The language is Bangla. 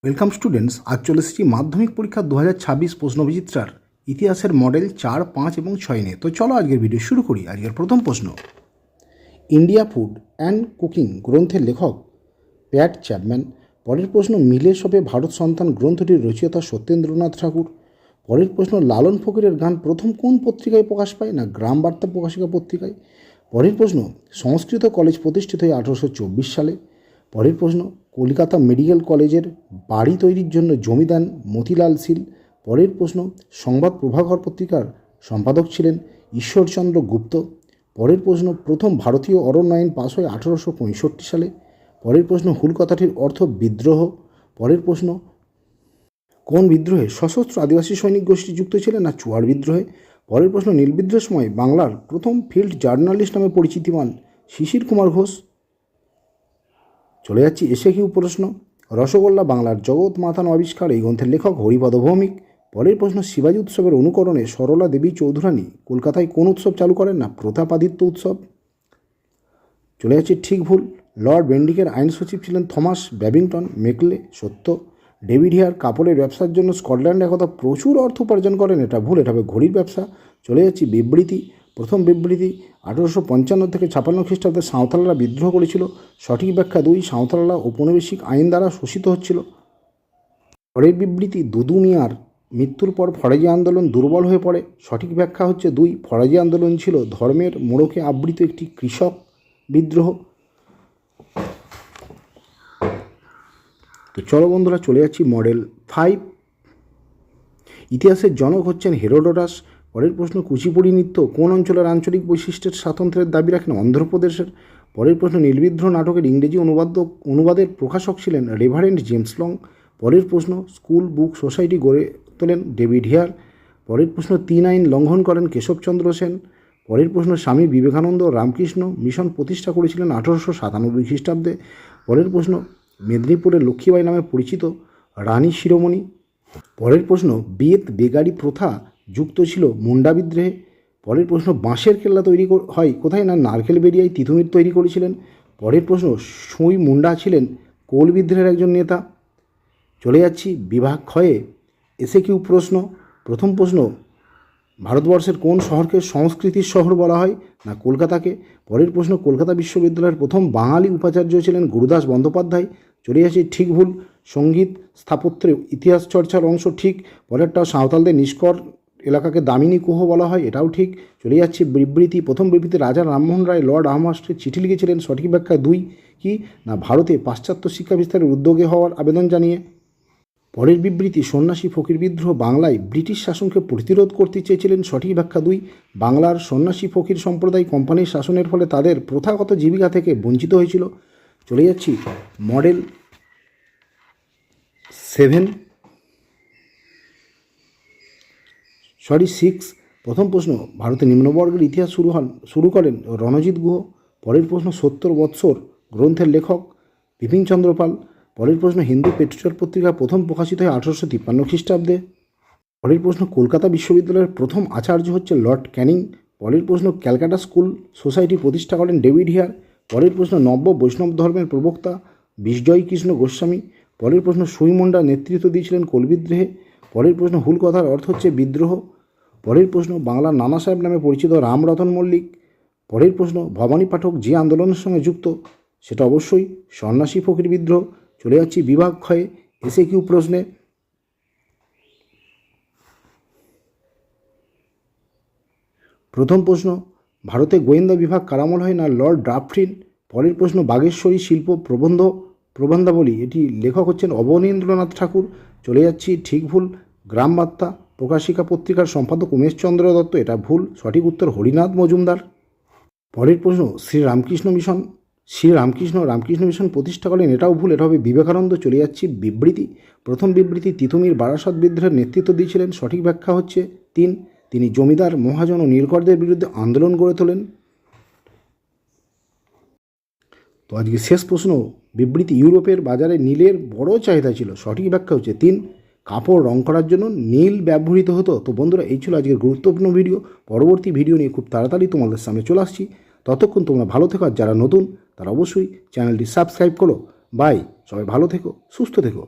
ওয়েলকাম স্টুডেন্টস, আজ চলে এসেছি মাধ্যমিক পরীক্ষা 2026 প্রশ্নবিচিত্রার ইতিহাসের মডেল 4, 5 এবং 6 নিয়ে। তো চলো আজকের ভিডিও শুরু করি। আজকের প্রথম প্রশ্ন, ইন্ডিয়া ফুড অ্যান্ড কুকিং গ্রন্থের লেখক প্যাট চ্যাপম্যান। পরের প্রশ্ন, মিলে সবে ভারত সন্তান গ্রন্থটির রচয়িতা সত্যেন্দ্রনাথ ঠাকুর। পরের প্রশ্ন, লালন ফকিরের গান প্রথম কোন পত্রিকায় প্রকাশ পায়? না গ্রাম বার্তা প্রকাশিকা পত্রিকায়। পরের প্রশ্ন, সংস্কৃত কলেজ প্রতিষ্ঠিত হয় 1824 সালে। পরের প্রশ্ন, কলকাতা মেডিকেল কলেজের বাড়ি তৈরির জন্য জমি দেন মতিলাল শীল। পরের প্রশ্ন, সংবাদ প্রভাকর পত্রিকার সম্পাদক ছিলেন ঈশ্বরচন্দ্র গুপ্ত। পরের প্রশ্ন, প্রথম ভারতীয় অরণ্য আইন পাস হয় 1865 সালে। পরের প্রশ্ন, হুল কথাটির অর্থ বিদ্রোহ। পরের প্রশ্ন, কোন বিদ্রোহে সশস্ত্র আদিবাসী সৈনিক গোষ্ঠী যুক্ত ছিলেন? না চুয়ার বিদ্রোহে। পরের প্রশ্ন, নীল বিদ্রোহের সময় বাংলার প্রথম ফিল্ড জার্নালিস্ট নামে পরিচিতি পান শিশির কুমার ঘোষ। চলে যাচ্ছি এসএকিউ প্রশ্ন, রসগোল্লা বাংলার জগৎ মাথানো আবিষ্কার, এই গ্রন্থের লেখক হরিপদ ভৌমিক। পরের প্রশ্ন, শিবাজী উৎসবের অনুকরণে সরলা দেবী চৌধুরানী কলকাতায় কোন উৎসব চালু করেন? না প্রতাপাদিত্য উৎসব। চলে যাচ্ছি ঠিক ভুল, লর্ড বেন্ডিকের আইন সচিব ছিলেন থমাস ব্যাবিংটন মেকলে। সত্য, ডেভিড হিয়ার কাপড়ের ব্যবসার জন্য স্কটল্যান্ডে একদা প্রচুর অর্থ উপার্জন করেন। এটা ভুল, এটা হবে ঘড়ির ব্যবসা। চলে যাচ্ছি বিবৃতি, প্রথম বিবৃতি 1855 থেকে 56 খ্রিস্টাব্দে সাঁওতালরা বিদ্রোহ করেছিল। সঠিক ব্যাখ্যা 2, সাঁওতালরা ঔপনিবেশিক আইন দ্বারা শোষিত হচ্ছিল। পরের বিবৃতি, দুদু মিয়ার মৃত্যুর পর ফরাজি আন্দোলন দুর্বল হয়ে পড়ে। সঠিক ব্যাখ্যা হচ্ছে 2, ফরাজি আন্দোলন ছিল ধর্মের মোড়কে আবৃত একটি কৃষক বিদ্রোহ। তো চলো বন্ধুরা, চলে যাচ্ছি মডেল 5। ইতিহাসের জনক হচ্ছেন হেরোডোটাস। পরের প্রশ্ন, কুচিপুড়ি নৃত্য কোন অঞ্চলের আঞ্চলিক বৈশিষ্ট্যের স্বাতন্ত্র্যের দাবি রাখেন? অন্ধ্রপ্রদেশের। পরের প্রশ্ন, নীলবিদ্রোহ নাটকের ইংরেজি অনুবাদের প্রকাশক ছিলেন রেভারেন্ড জেমস লং। পরের প্রশ্ন, স্কুল বুক সোসাইটি গড়ে তোলেন ডেভিড হিয়ার। পরের প্রশ্ন, 3 আইন লঙ্ঘন করেন কেশবচন্দ্র সেন। পরের প্রশ্ন, স্বামী বিবেকানন্দ রামকৃষ্ণ মিশন প্রতিষ্ঠা করেছিলেন 1897 খ্রিস্টাব্দে। পরের প্রশ্ন, মেদিনীপুরের লক্ষ্মীবাই নামে পরিচিত রানী শিরোমণি। পরের প্রশ্ন, বেত বেগারি প্রথা যুক্ত ছিল মুন্ডা বিদ্রোহে। পরের প্রশ্ন, বাঁশের কেল্লা তৈরি হয় কোথায়? না নারকেলবেরিয়ায় তিতুমির তৈরি করেছিলেন। পরের প্রশ্ন, সুই মুন্ডা ছিলেন কোল বিদ্রোহের একজন নেতা। চলে যাচ্ছি বিভাগ ক্ষয়ে এসএকিউ প্রশ্ন। প্রথম প্রশ্ন, ভারতবর্ষের কোন শহরকে সংস্কৃতির শহর বলা হয়? না কলকাতাকে। পরের প্রশ্ন, কলকাতা বিশ্ববিদ্যালয়ের প্রথম বাঙালি উপাচার্য ছিলেন গুরুদাস বন্দ্যোপাধ্যায়। চলে যাচ্ছি ঠিক ভুল, সঙ্গীত স্থাপত্যের ইতিহাস চর্চার অংশ ঠিক। পরেরটাও, সাঁওতালদের নিষ্কর এলাকাকে দামিনী কুহ বলা হয়, এটাও ঠিক। চলে যাচ্ছি বিবৃতি, প্রথম বিবৃতি রাজা রামমোহন রায় লর্ড আহমস্টকে চিঠি লিখেছিলেন। সঠিক ব্যাখ্যা 2, কি না ভারতে পাশ্চাত্য শিক্ষা বিস্তারের উদ্যোগে হওয়ার আবেদন জানিয়ে। পরের বিবৃতি, সন্ন্যাসী ফকির বিদ্রোহ বাংলায় ব্রিটিশ শাসনকে প্রতিরোধ করতে চেয়েছিলেন। সঠিক ব্যাখ্যা 2, বাংলার সন্ন্যাসী ফকির সম্প্রদায় কোম্পানির শাসনের ফলে তাদের প্রথাগত জীবিকা থেকে বঞ্চিত হয়েছিল। চলে যাচ্ছি মডেল 6। প্রথম প্রশ্ন, ভারতের নিম্নবর্গের ইতিহাস শুরু করেন রণজিৎ গুহ। পরের প্রশ্ন, 70 বৎসর গ্রন্থের লেখক বিপিনচন্দ্র পাল। পরের প্রশ্ন, হিন্দু পেট্রিয়ট পত্রিকা প্রথম প্রকাশিত হয় 1853 খ্রিস্টাব্দে। পরের প্রশ্ন, কলকাতা বিশ্ববিদ্যালয়ের প্রথম আচার্য হচ্ছে লর্ড ক্যানিং। পরের প্রশ্ন, ক্যালকাটা স্কুল সোসাইটি প্রতিষ্ঠা করেন ডেভিড হিয়ার। পরের প্রশ্ন, নব্য বৈষ্ণব ধর্মের প্রবক্তা বিজয় কৃষ্ণ গোস্বামী। পরের প্রশ্ন, সুই মুন্ডা নেতৃত্ব দিয়েছিলেন কোল বিদ্রোহে। পরের প্রশ্ন, হুল কথার অর্থ হচ্ছে বিদ্রোহ। পরের প্রশ্ন, বাংলার নানা সাহেব নামে পরিচিত রামরতন মল্লিক। পরের প্রশ্ন, ভবানী পাঠক যে আন্দোলনের সঙ্গে যুক্ত? সেটা অবশ্যই সন্ন্যাসী ফকির বিদ্রোহ। চলে যাচ্ছি বিভাগ ক্ষয়ে এসএকিউ প্রশ্নে। প্রথম প্রশ্ন, ভারতে গোয়েন্দা বিভাগ কারামল হয়? না লর্ড ড্রাফটিন। পরের প্রশ্ন, বাগেশ্বরী শিল্প প্রবন্ধাবলী, এটি লেখক হচ্ছেন অবনীন্দ্রনাথ ঠাকুর। চলে যাচ্ছি ঠিক ভুল, গ্রাম বার্তা প্রকাশিকা পত্রিকার সম্পাদক উমেশচন্দ্র দত্ত, এটা ভুল। সঠিক উত্তর হরিনাথ মজুমদার। পরের প্রশ্ন, রামকৃষ্ণ মিশন প্রতিষ্ঠা করেন, এটাও ভুল, এটা হবে বিবেকানন্দ। চলে যাচ্ছি বিবৃতি, প্রথম বিবৃতি, তিতুমির বারাসত বিদ্রোহের নেতৃত্ব দিয়েছিলেন। সঠিক ব্যাখ্যা হচ্ছে 3, তিনি জমিদার মহাজন ও নীলকরদের বিরুদ্ধে আন্দোলন গড়ে তোলেন। তো আজকে শেষ প্রশ্ন, বিবৃতি, ইউরোপের বাজারে নীলের বড় চাহিদা ছিল। সঠিক ব্যাখ্যা হচ্ছে 3, কাপড় রং করার জন্য নীল ব্যবহৃত হতো। তো বন্ধুরা, এই ছিল আজকের গুরুত্বপূর্ণ ভিডিও। পরবর্তী ভিডিও নিয়ে খুব তাড়াতাড়ি তোমাদের সামনে চলে আসছি। ততক্ষণ তোমরা ভালো থেকো, আর যারা নতুন তারা অবশ্যই চ্যানেলটি সাবস্ক্রাইব করো। বাই, সবাই ভালো থেকো, সুস্থ থেকো।